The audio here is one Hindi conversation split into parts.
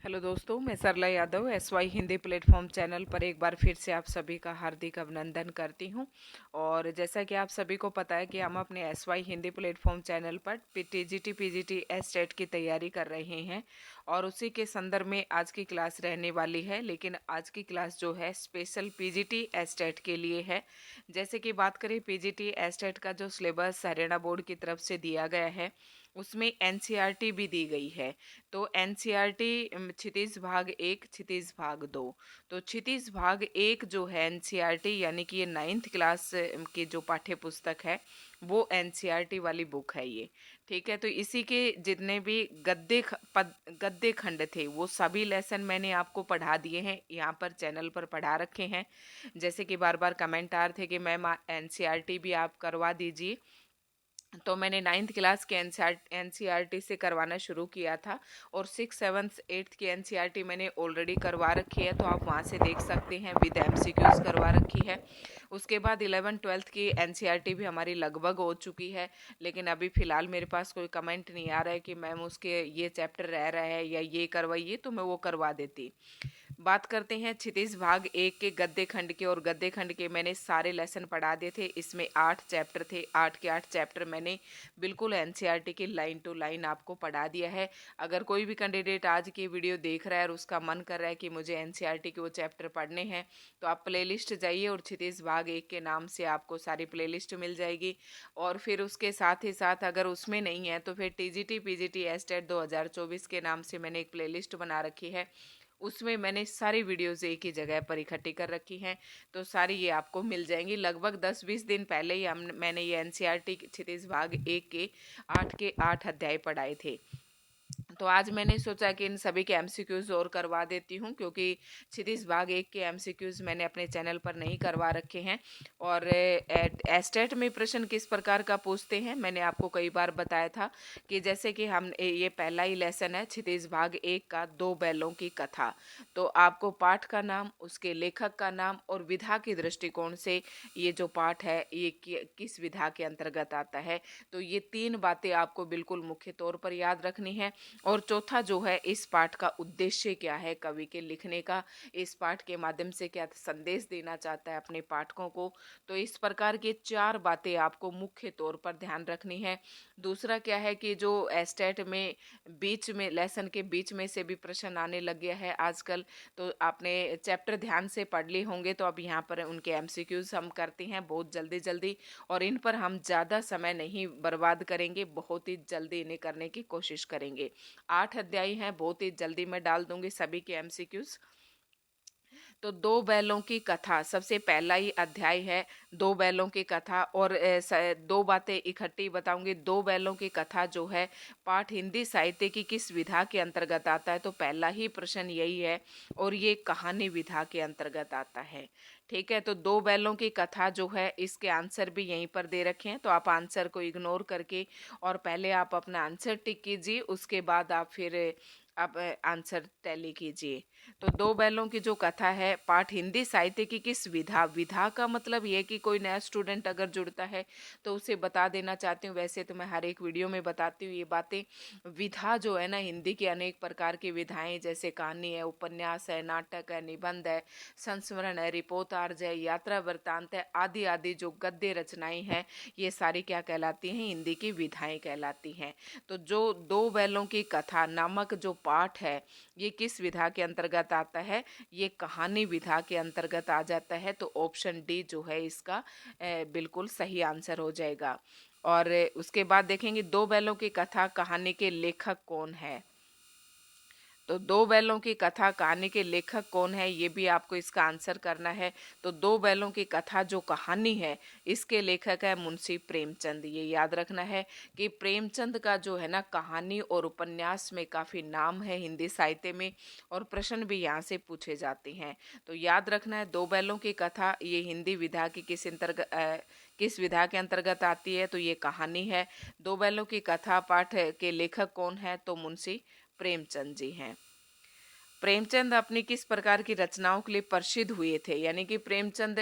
हेलो दोस्तों, मैं Sarla Yadav SY Hindi platform channel पर एक बार फिर से आप सभी का हार्दिक अभिनंदन करती हूं। और जैसा कि आप सभी को पता है कि हम अपने SY हिंदी प्लेटफॉर्म चैनल पर TGT PGT STET की तैयारी कर रहे हैं और उसी के संदर्भ में आज की क्लास रहने वाली है। लेकिन आज की क्लास जो है स्पेशल PGT STET के लिए है। जैसे कि बात करें PGT STET का जो सिलेबस हरियाणा बोर्ड की तरफ से दिया गया है उसमें NCERT भी दी गई है। तो NCERT क्षितिज भाग 1 क्षितिज भाग 2। तो क्षितिज भाग 1 जो है NCERT यानी कि ये 9th क्लास की जो पाठ्य पुस्तक है वो NCERT वाली बुक है ये। ठीक है, तो इसी के जितने भी गद्य खंड थे वो सभी लेसन मैंने आपको पढ़ा दिए हैं, यहाँ पर चैनल पर पढ़ा रखे हैं। जैसे कि बार बार कमेंट आ रहे थे कि मैम NCERT भी आप करवा दीजिए, तो मैंने 9th क्लास के NCERT से करवाना शुरू किया था और 6th 7th 8th की NCERT मैंने ऑलरेडी करवा रखी है, तो आप वहाँ से देख सकते हैं, विद MCQs करवा रखी है। उसके बाद 11th 12th की NCERT भी हमारी लगभग हो चुकी है। लेकिन अभी फ़िलहाल मेरे पास कोई कमेंट नहीं आ रहा है कि मैम उसके ये चैप्टर रह रहा है या ये करवाइए, तो मैं वो करवा देती। बात करते हैं क्षितिज भाग 1 के गद्य खंड के, और गद्य खंड के मैंने सारे लेसन पढ़ा दिए थे। इसमें 8 चैप्टर थे, 8 के 8 चैप्टर मैंने बिल्कुल NCERT की लाइन टू लाइन आपको पढ़ा दिया है। अगर कोई भी कैंडिडेट आज की वीडियो देख रहा है और उसका मन कर रहा है कि मुझे NCERT के वो चैप्टर पढ़ने हैं, तो आप प्लेलिस्ट जाइए और क्षितिज भाग 1 के नाम से आपको सारी प्लेलिस्ट मिल जाएगी। और फिर उसके साथ ही साथ अगर उसमें नहीं है तो फिर TGT PGT STET 2024 के नाम से मैंने एक प्लेलिस्ट बना रखी है। उसमें मैंने सारी वीडियोस एक ही जगह पर इकट्ठी कर रखी हैं, तो सारी ये आपको मिल जाएंगी। लगभग 10-20 दिन पहले ही मैंने ये NCERT क्षितिज भाग 1 के 8 के 8 अध्याय पढ़ाए थे। तो आज मैंने सोचा कि इन सभी के MCQs और करवा देती हूँ, क्योंकि क्षितिज भाग 1 के MCQs मैंने अपने चैनल पर नहीं करवा रखे हैं। और एस्टेट में प्रश्न किस प्रकार का पूछते हैं मैंने आपको कई बार बताया था कि जैसे कि हम ये पहला ही लेसन है क्षितिज भाग 1 का, दो बैलों की कथा। तो आपको पाठ का नाम, उसके लेखक का नाम और विधा के दृष्टिकोण से ये जो पाठ है ये किस विधा के अंतर्गत आता है, तो ये तीन बातें आपको बिल्कुल मुख्य तौर पर याद रखनी है। और चौथा जो है, इस पाठ का उद्देश्य क्या है कवि के लिखने का, इस पाठ के माध्यम से क्या संदेश देना चाहता है अपने पाठकों को। तो इस प्रकार की चार बातें आपको मुख्य तौर पर ध्यान रखनी है। दूसरा क्या है कि जो एस्टेट में बीच में लेसन के बीच में से भी प्रश्न आने लग गया है आजकल, तो आपने चैप्टर ध्यान से पढ़ लिए होंगे, तो अब यहाँ पर उनके MCQs हम करते हैं बहुत जल्दी जल्दी, और इन पर हम ज़्यादा समय नहीं बर्बाद करेंगे, बहुत ही जल्दी इन्हें करने की कोशिश करेंगे। 8 अध्याय हैं, बहुत ही जल्दी मैं डाल दूंगी सभी के MCQs। तो दो बैलों की कथा सबसे पहला ही अध्याय है, दो बैलों की कथा। और दो बातें इकट्ठी बताऊंगी। दो बैलों की कथा जो है पाठ हिंदी साहित्य की किस विधा के अंतर्गत आता है, तो पहला ही प्रश्न यही है, और ये कहानी विधा के अंतर्गत आता है। ठीक है, तो दो बैलों की कथा जो है इसके आंसर भी यहीं पर दे रखे हैं, तो आप आंसर को इग्नोर करके और पहले आप अपना आंसर टिक कीजिए, उसके बाद आप फिर आप आंसर टैली कीजिए। तो दो बैलों की जो कथा है पाठ हिंदी साहित्य की किस विधा, विधा का मतलब ये कि कोई नया स्टूडेंट अगर जुड़ता है तो उसे बता देना चाहती हूँ। वैसे तो मैं हर एक वीडियो में बताती हूँ ये बातें। विधा जो है ना, हिंदी की अनेक प्रकार की विधाएं, जैसे कहानी है, उपन्यास है, नाटक है, निबंध है, संस्मरण है, रिपोर्टार्ज है, यात्रा वृत्तांत है, आदि आदि जो गद्य रचनाएं हैं, ये सारी क्या कहलाती हैं, हिंदी की विधाएं कहलाती हैं। तो जो दो बैलों की कथा नामक जो पाठ है ये किस विधा के अंतर्गत आता है, ये कहानी विधा के अंतर्गत आ जाता है। तो ऑप्शन डी जो है इसका बिल्कुल सही आंसर हो जाएगा। और उसके बाद देखेंगे दो बैलों की कथा कहानी के लेखक कौन है। तो दो बैलों की कथा कहानी के लेखक कौन है, ये भी आपको इसका आंसर करना है। तो दो बैलों की कथा जो कहानी है इसके लेखक है मुंशी प्रेमचंद। ये याद रखना है कि प्रेमचंद का जो है ना कहानी और उपन्यास में काफ़ी नाम है हिंदी साहित्य में, और प्रश्न भी यहाँ से पूछे जाते हैं। तो याद रखना है, दो बैलों की कथा ये हिंदी विधा की किस विधा के अंतर्गत आती है, तो ये कहानी है। दो बैलों की कथा पाठ के लेखक कौन है, तो मुंशी प्रेमचंद जी हैं। प्रेमचंद अपनी किस प्रकार की रचनाओं के लिए प्रसिद्ध हुए थे? यानी कि प्रेमचंद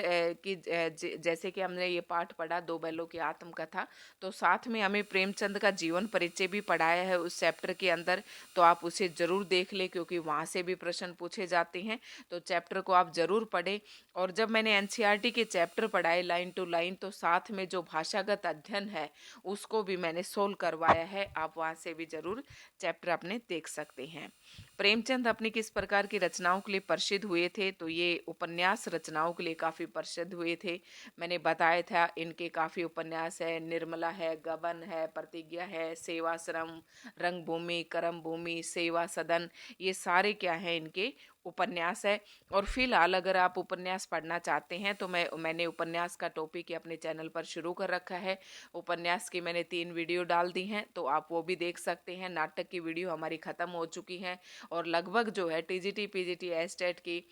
जैसे कि हमने ये पाठ पढ़ा दो बैलों की आत्मकथा, तो साथ में हमें प्रेमचंद का जीवन परिचय भी पढ़ाया है उस चैप्टर के अंदर, तो आप उसे जरूर देख लें क्योंकि वहाँ से भी प्रश्न पूछे जाते हैं। तो चैप्टर को आप जरूर पढ़ें। और जब मैंने एनसीईआरटी के चैप्टर पढ़ाए लाइन टू लाइन, तो साथ में जो भाषागत अध्ययन है उसको भी मैंने सोल्व करवाया है, आप वहाँ से भी जरूर चैप्टर अपने देख सकते हैं। प्रेमचंद अपनी किस प्रकार की रचनाओं के लिए प्रसिद्ध हुए थे? तो ये उपन्यास रचनाओं के लिए काफ़ी प्रसिद्ध हुए थे। मैंने बताया था इनके काफ़ी उपन्यास है, निर्मला है, गबन है, प्रतिज्ञा है, सेवाश्रम, रंगभूमि, कर्मभूमि, सेवा सदन, ये सारे क्या हैं इनके उपन्यास है। और फिलहाल अगर आप उपन्यास पढ़ना चाहते हैं तो मैंने उपन्यास का टॉपिक ही अपने चैनल पर शुरू कर रखा है। उपन्यास की मैंने 3 वीडियो डाल दी हैं, तो आप वो भी देख सकते हैं। नाटक की वीडियो हमारी ख़त्म हो चुकी है और लगभग जो है टीजीटी पीजीटी एस्टेट की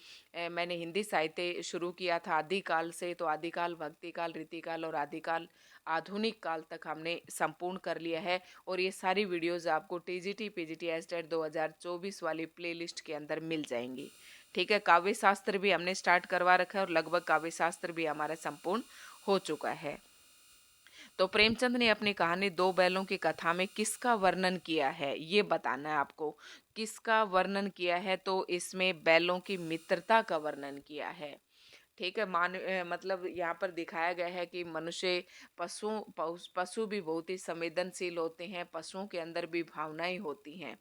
मैंने हिंदी साहित्य शुरू किया था आदिकाल से, तो आदिकाल, भक्तिकाल, रीतिकाल और आदिकाल आधुनिक काल तक हमने संपूर्ण कर लिया है। और ये सारी वीडियोस आपको टीजीटी पीजीटी एस्टेट 2024 वाली प्लेलिस्ट के अंदर मिल जाएंगी। ठीक है, काव्य शास्त्र भी हमने स्टार्ट करवा रखा है और लगभग काव्य शास्त्र भी हमारा संपूर्ण हो चुका है। तो प्रेमचंद ने अपनी कहानी दो बैलों की कथा में किसका वर्णन किया है, ये बताना है आपको। किसका वर्णन किया है? तो इसमें बैलों की मित्रता का वर्णन किया है। ठीक है, मतलब यहाँ पर दिखाया गया है कि मनुष्य पशु भी बहुत ही संवेदनशील होते हैं, पशुओं के अंदर भी भावनाएं होती हैं।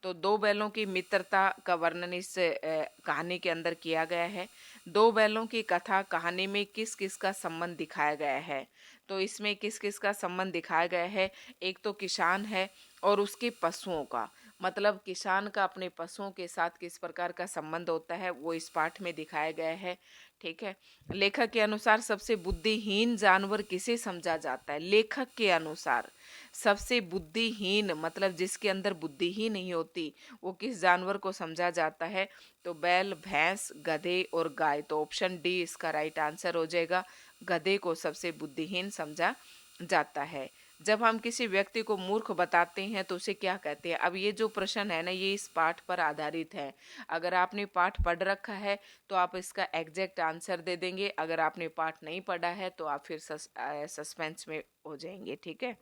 तो दो बैलों की मित्रता का वर्णन इस कहानी के अंदर किया गया है। दो बैलों की कथा कहानी में किस किस का संबंध दिखाया गया है? तो इसमें किस किस का संबंध दिखाया गया है? एक तो किसान है और उसके पशुओं का, मतलब किसान का अपने पशुओं के साथ किस प्रकार का संबंध होता है वो इस पाठ में दिखाया गया है। ठीक है, लेखक के अनुसार सबसे बुद्धिहीन जानवर किसे समझा जाता है? लेखक के अनुसार सबसे बुद्धिहीन, मतलब जिसके अंदर बुद्धि ही नहीं होती, वो किस जानवर को समझा जाता है? तो बैल, भैंस, गधे और गाय। तो ऑप्शन डी इसका राइट आंसर हो जाएगा। गधे को सबसे बुद्धिहीन समझा जाता है। जब हम किसी व्यक्ति को मूर्ख बताते हैं तो उसे क्या कहते हैं? अब ये जो प्रश्न है ना, ये इस पाठ पर आधारित है। अगर आपने पाठ पढ़ रखा है तो आप इसका एग्जैक्ट आंसर दे देंगे, अगर आपने पाठ नहीं पढ़ा है तो आप फिर सस्पेंस में हो जाएंगे। ठीक है,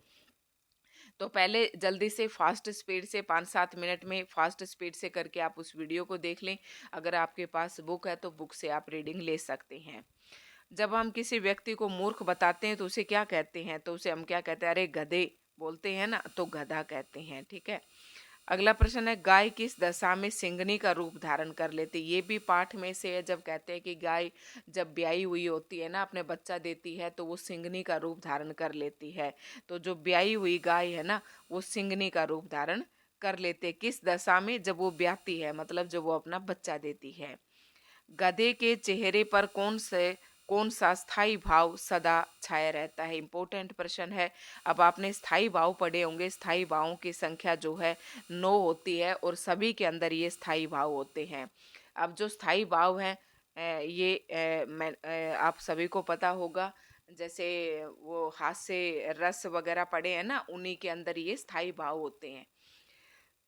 तो पहले जल्दी से फास्ट स्पीड से 5-7 मिनट में फास्ट स्पीड से करके आप उस वीडियो को देख लें। अगर आपके पास बुक है तो बुक से आप रीडिंग ले सकते हैं। जब हम किसी व्यक्ति को मूर्ख बताते हैं तो उसे क्या कहते हैं? तो उसे हम क्या कहते हैं? अरे गधे बोलते हैं ना, तो गधा कहते हैं। ठीक है, अगला प्रश्न है, गाय किस दशा में सिंगनी का रूप धारण कर लेती? ये भी पाठ में से है। जब कहते हैं कि गाय जब ब्याई हुई होती है ना, अपने बच्चा देती है, तो वो सिंगनी का रूप धारण कर लेती है। तो जो ब्याई हुई गाय है ना, वो सिंगनी का रूप धारण कर लेते। किस दशा में? जब वो ब्याती है, मतलब जब वो अपना बच्चा देती है। गधे के चेहरे पर कौन सा स्थायी भाव सदा छाया रहता है? इंपॉर्टेंट प्रश्न है। अब आपने स्थायी भाव पढ़े होंगे, स्थायी भावों की संख्या जो है 9 होती है और सभी के अंदर ये स्थायी भाव होते हैं। अब जो स्थायी भाव हैं ये आप सभी को पता होगा, जैसे वो हाथ से रस वगैरह पड़े हैं ना, उन्हीं के अंदर ये स्थायी भाव होते हैं।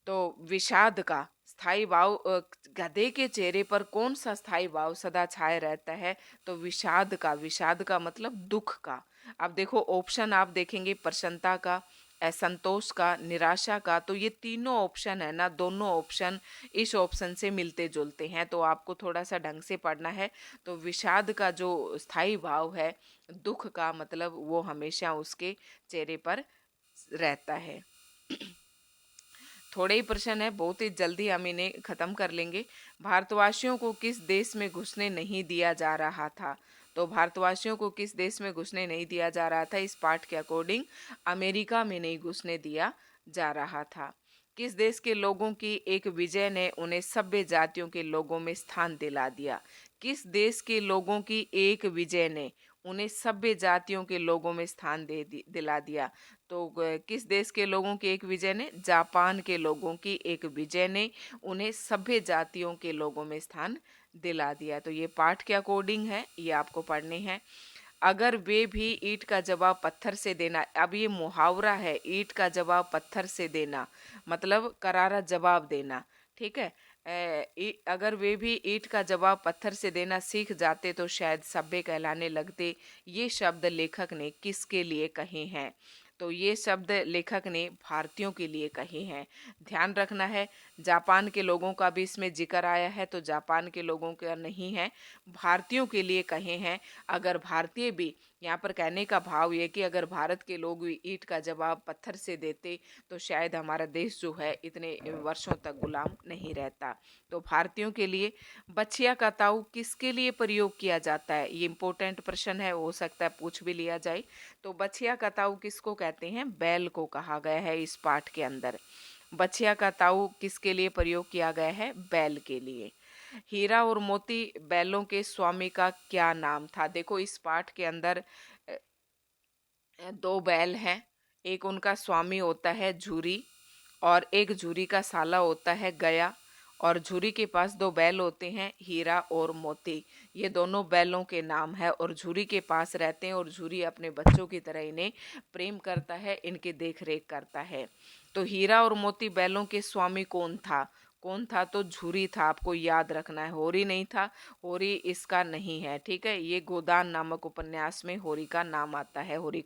तो विषाद का स्थायी भाव, गधे के चेहरे पर कौन सा स्थायी भाव सदा छाया रहता है? तो विषाद का। विषाद का मतलब दुख का। अब देखो ऑप्शन आप देखेंगे, प्रसन्नता का, असंतोष का, निराशा का। तो ये तीनों ऑप्शन है ना, दोनों ऑप्शन इस ऑप्शन से मिलते जुलते हैं, तो आपको थोड़ा सा ढंग से पढ़ना है। तो विषाद का जो स्थायी भाव है, दुख का, मतलब वो हमेशा उसके चेहरे पर रहता है। थोड़े ही प्रश्न है, बहुत ही जल्दी हम इन्हें खत्म कर लेंगे। भारतवासियों को किस देश में घुसने नहीं दिया जा रहा था? तो भारतवासियों को किस देश में घुसने नहीं दिया जा रहा था? इस पाठ के अकॉर्डिंग अमेरिका में नहीं घुसने दिया जा रहा था। किस देश के लोगों की एक विजय ने उन्हें सभ्य जातियों के लोगों में स्थान दिला दिया? किस देश के लोगों की एक विजय ने उन्हें सभ्य जातियों के लोगों में स्थान दिला दिया? तो किस देश के लोगों की एक विजय ने? जापान के लोगों की एक विजय ने उन्हें सभ्य जातियों के लोगों में स्थान दिला दिया। तो ये पाठ के अकॉर्डिंग है, ये आपको पढ़ने हैं। अगर वे भी ईंट का जवाब पत्थर से देना, अब ये मुहावरा है, ईंट का जवाब पत्थर से देना मतलब करारा जवाब देना। ठीक है। अगर वे भी ईंट का जवाब पत्थर से देना सीख जाते तो शायद सभ्य कहलाने लगते। ये शब्द लेखक ने किसके लिए कहे हैं? तो ये शब्द लेखक ने भारतीयों के लिए कहे हैं। ध्यान रखना है, जापान के लोगों का भी इसमें जिक्र आया है, तो जापान के लोगों का नहीं है, भारतीयों के लिए कहे हैं। अगर भारतीय भी, यहाँ पर कहने का भाव ये कि अगर भारत के लोग भी ईंट का जवाब पत्थर से देते तो शायद हमारा देश जो है इतने वर्षों तक गुलाम नहीं रहता। तो भारतीयों के लिए। बछिया का ताऊ किसके लिए प्रयोग किया जाता है? ये इंपॉर्टेंट प्रश्न है, हो सकता है पूछ भी लिया जाए। तो बछिया का ताऊ किसको कहते हैं? बैल को कहा गया है इस पाठ के अंदर। बछिया का ताऊ किसके लिए प्रयोग किया गया है? बैल के लिए। हीरा और मोती बैलों के स्वामी का क्या नाम था? देखो इस पाठ के अंदर दो बैल हैं, एक उनका स्वामी होता है झूरी, और एक झूरी का साला होता है गया। और झूरी के पास दो बैल होते हैं, हीरा और मोती। ये दोनों बैलों के नाम है और झूरी के पास रहते हैं, और झूरी अपने बच्चों की तरह इन्हें प्रेम करता है, इनकी देख रेख करता है। तो हीरा और मोती बैलों के स्वामी कौन था? कौन था? तो झूरी था। आपको याद रखना है, होरी नहीं था, होरी इसका नहीं है। ठीक है, ये गोदान नामक उपन्यास में होरी का नाम आता है, होरी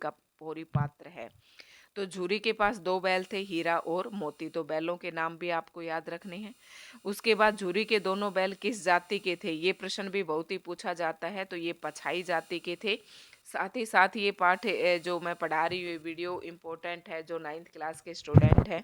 पात्र है। तो झूरी के पास दो बैल थे, हीरा और मोती। तो बैलों के नाम भी आपको याद रखने हैं। उसके बाद झूरी के दोनों बैल किस जाति के थे? ये प्रश्न भी बहुत ही पूछा जाता है। तो ये पछाई जाति के थे। साथ ही ये पाठ जो मैं पढ़ा रही हूँ, वीडियो इम्पोर्टेंट है। जो 9th क्लास के स्टूडेंट हैं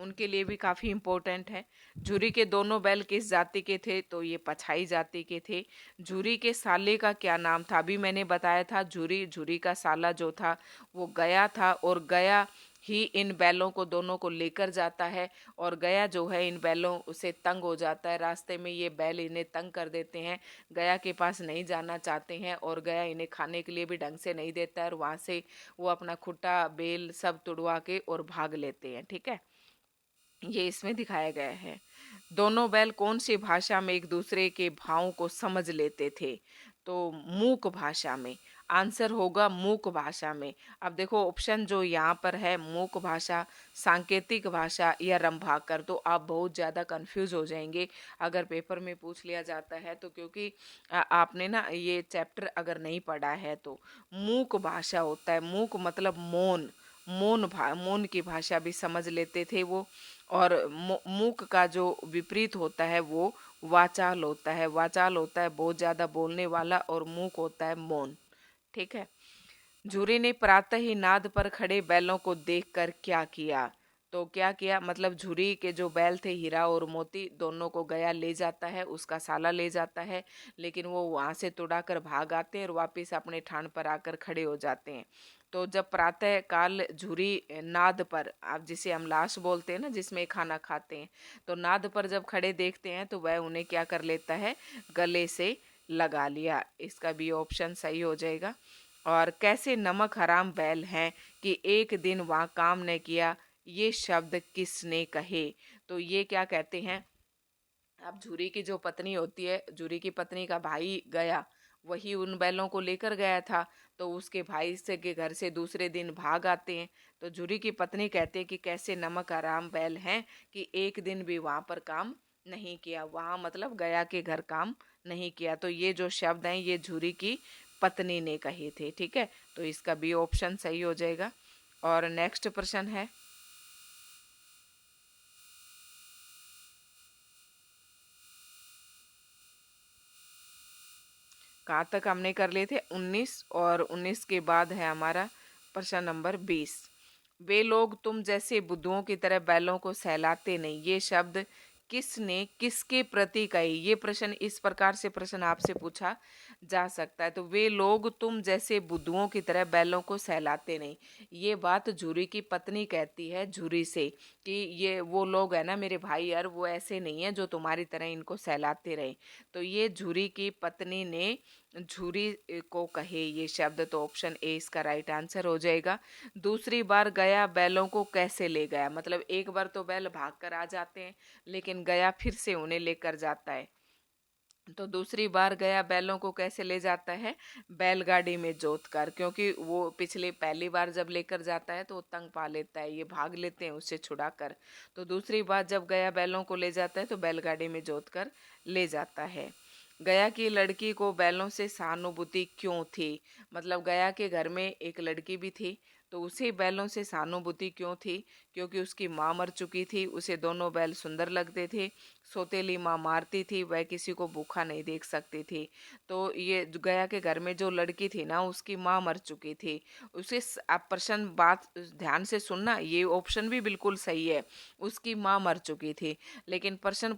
उनके लिए भी काफ़ी इम्पोर्टेंट है। झूरी के दोनों बैल किस जाति के थे? तो ये पछाई जाति के थे। झूरी के साले का क्या नाम था? अभी मैंने बताया था, झूरी का साला जो था वो गया था, और गया ही इन बैलों को दोनों को लेकर जाता है। और गया जो है इन बैलों से तंग हो जाता है, रास्ते में ये बैल इन्हें तंग कर देते हैं, गया के पास नहीं जाना चाहते हैं, और गया इन्हें खाने के लिए भी ढंग से नहीं देता है, और वहाँ से वो अपना खुट्टा बेल सब तुड़वा के और भाग लेते हैं। ठीक है, ये इसमें दिखाया गया है। दोनों बैल कौन सी भाषा में एक दूसरे के भावों को समझ लेते थे? तो मूक भाषा में। आंसर होगा मूक भाषा में। अब देखो ऑप्शन जो यहाँ पर है, मूक भाषा, सांकेतिक भाषा या रंभाकर, तो आप बहुत ज़्यादा कंफ्यूज हो जाएंगे अगर पेपर में पूछ लिया जाता है तो, क्योंकि आपने ना ये चैप्टर अगर नहीं पढ़ा है तो। मूक भाषा होता है, मूक मतलब मौन, मौन की भाषा भी समझ लेते थे वो। और मूक का जो विपरीत होता है वो वाचाल होता है। वाचाल होता है बहुत ज़्यादा बोलने वाला, और मूक होता है मौन। ठीक है। झूरी ने प्रातः ही नाद पर खड़े बैलों को देखकर क्या किया? तो क्या किया मतलब, झूरी के जो बैल थे हीरा और मोती, दोनों को गया ले जाता है, उसका साला ले जाता है, लेकिन वो वहां से तुड़ाकर भाग आते हैं और वापस अपने ठाण पर आकर खड़े हो जाते हैं। तो जब प्रातः काल झूरी नाद पर, आप जिसे हम लाश बोलते हैं ना, जिसमें खाना खाते हैं, तो नाद पर जब खड़े देखते हैं तो वह उन्हें क्या कर लेता है? गले से लगा लिया। इसका भी ऑप्शन सही हो जाएगा। और कैसे नमक हराम बैल हैं कि एक दिन वहाँ काम ने किया, ये शब्द किसने कहे? तो ये क्या कहते हैं, अब झूरी की जो पत्नी होती है, झूरी की पत्नी का भाई गया, वही उन बैलों को लेकर गया था। तो उसके भाई से के घर से दूसरे दिन भाग आते हैं। तो झूरी की पत्नी कहते हैं कि कैसे नमक हराम बैल हैं कि एक दिन भी वहाँ पर काम नहीं किया, वहाँ मतलब गया के घर काम नहीं किया। तो ये जो शब्द हैं ये झूरी की पत्नी ने कहे थे। ठीक है, तो इसका भी ऑप्शन सही हो जाएगा। और नेक्स्ट प्रश्न है, कहाँ तक हमने कर लिए थे? 19, और 19 के बाद है हमारा प्रश्न नंबर 20। वे लोग तुम जैसे बुद्धुओं की तरह बैलों को सहलाते नहीं, ये शब्द किसने किसके प्रति कही? ये प्रश्न, इस प्रकार से प्रश्न आपसे पूछा जा सकता है। तो वे लोग तुम जैसे बुद्धुओं की तरह बैलों को सहलाते नहीं, ये बात झूरी की पत्नी कहती है झूरी से कि ये वो लोग है ना मेरे भाई यार, वो ऐसे नहीं है जो तुम्हारी तरह इनको सहलाते रहे। तो ये झूरी की पत्नी ने झूरी को कहे ये शब्द। तो ऑप्शन ए इसका राइट आंसर हो जाएगा। दूसरी बार गया बैलों को कैसे ले गया? मतलब एक बार तो बैल भाग कर आ जाते हैं, लेकिन गया फिर से उन्हें लेकर जाता है। तो दूसरी बार गया बैलों को कैसे ले जाता है, बैलगाड़ी में जोत कर, क्योंकि वो पिछले पहली बार जब लेकर जाता है तो वो तंग पा लेता है, ये भाग लेते हैं उससे छुड़ा कर। तो दूसरी बार जब गया बैलों को ले जाता है तो बैलगाड़ी में जोत कर ले जाता है। गया की लड़की को बैलों से सहानुभूति क्यों थी, मतलब गया के घर में एक लड़की भी थी, तो उसे बैलों से सहानुभूति क्यों थी, क्योंकि उसकी माँ मर चुकी थी, उसे दोनों बैल सुंदर लगते थे, सौतेली माँ मारती थी, वह किसी को भूखा नहीं देख सकती थी। तो ये गया के घर में जो लड़की थी ना, उसकी माँ मर चुकी थी। उसे आप प्रश्न बात ध्यान से सुनना, ये ऑप्शन भी बिल्कुल सही है, उसकी माँ मर चुकी थी। लेकिन प्रश्न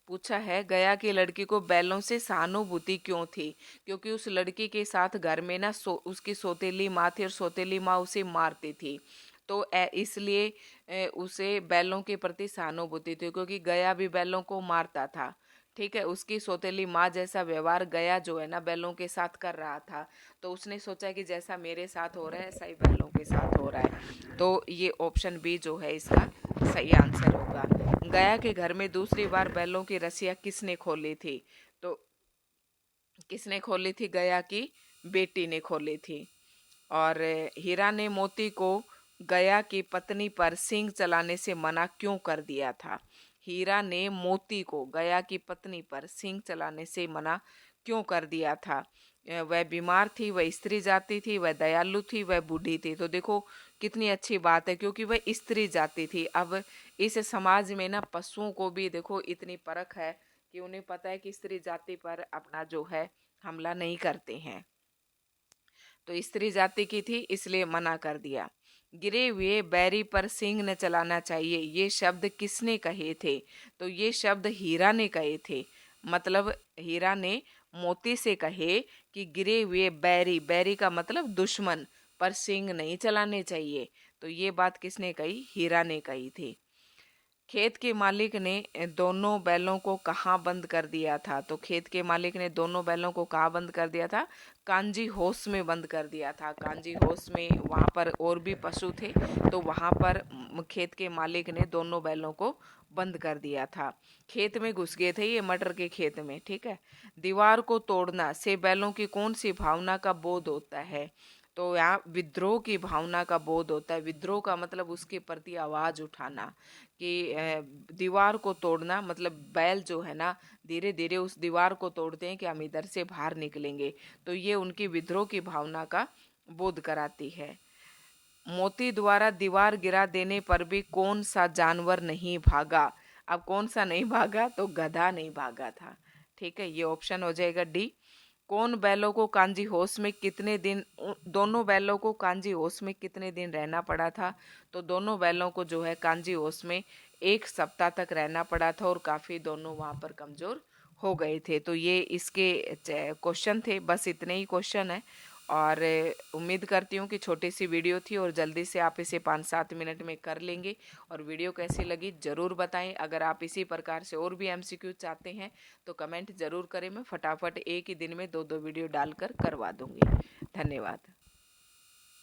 पूछा है गया की लड़की को बैलों से सहानुभूति क्यों थी, क्योंकि उस लड़की के साथ घर में ना उसकी सौतेली माँ थी और सौतेली माँ उसे मारती थी। तो इसलिए उसे बैलों के प्रति सहानुभूति थी, क्योंकि गया भी बैलों को मारता था। ठीक है, उसकी सौतेली माँ जैसा व्यवहार गया जो है ना बैलों के साथ कर रहा था, तो उसने सोचा कि जैसा मेरे साथ हो रहा है ऐसा ही बैलों के साथ हो रहा है। तो ये ऑप्शन बी जो है इसका सही आंसर होगा। गया के घर में दूसरी बार बैलों की रस्सियाँ किसने खोली थी, तो किसने खोली थी, गया की बेटी ने खोली थी। और हीरा ने मोती को गया की पत्नी पर सींग चलाने से मना क्यों कर दिया था, हीरा ने मोती को गया की पत्नी पर सींग चलाने से मना क्यों कर दिया था। वह बीमार थी, वह स्त्री जाति थी, वह दयालु थी, वह बूढ़ी थी। तो देखो कितनी अच्छी बात है, क्योंकि वह स्त्री जाति थी। अब इस समाज में ना पशुओं को भी देखो इतनी परख है कि उन्हें पता है कि स्त्री जाति पर अपना जो है हमला नहीं करते हैं। तो स्त्री जाति की थी इसलिए मना कर दिया। गिरे हुए बैरी पर सींग न चलाना चाहिए, ये शब्द किसने कहे थे, तो ये शब्द हीरा ने कहे थे। मतलब हीरा ने मोती से कहे कि गिरे हुए बैरी, बैरी का मतलब दुश्मन, पर सींग नहीं चलाने चाहिए। तो ये बात किसने कही, हीरा ने कही थी। खेत के मालिक ने दोनों बैलों को कहाँ बंद कर दिया था, तो खेत के मालिक ने दोनों बैलों को कहाँ बंद कर दिया था, कांजी होस में बंद कर दिया था। कांजी होस में वहाँ पर और भी पशु थे, तो वहाँ पर खेत के मालिक ने दोनों बैलों को बंद कर दिया था। खेत में घुस गए थे ये, मटर के खेत में। ठीक है, दीवार को तोड़ना से बैलों की कौन सी भावना का बोध होता है, तो यहाँ विद्रोह की भावना का बोध होता है। विद्रोह का मतलब उसके प्रति आवाज उठाना, कि दीवार को तोड़ना मतलब बैल जो है ना धीरे धीरे उस दीवार को तोड़ते हैं कि हम इधर से बाहर निकलेंगे। तो ये उनकी विद्रोह की भावना का बोध कराती है। मोती द्वारा दीवार गिरा देने पर भी कौन सा जानवर नहीं भागा, अब कौन सा नहीं भागा, तो गधा नहीं भागा था। ठीक है, ये ऑप्शन हो जाएगा डी। कौन बैलों को कांजी होश में कितने दिन, दोनों बैलों को कांजी होश में कितने दिन रहना पड़ा था, तो दोनों बैलों को जो है कांजी होश में 1 सप्ताह तक रहना पड़ा था, और काफ़ी दोनों वहाँ पर कमज़ोर हो गए थे। तो ये इसके क्वेश्चन थे, बस इतने ही क्वेश्चन है। और उम्मीद करती हूँ कि छोटी सी वीडियो थी और जल्दी से आप इसे 5-7 मिनट में कर लेंगे। और वीडियो कैसी लगी ज़रूर बताएं। अगर आप इसी प्रकार से और भी एमसीक्यू चाहते हैं तो कमेंट ज़रूर करें, मैं फटाफट एक ही दिन में 2-2 वीडियो डालकर करवा दूँगी। धन्यवाद।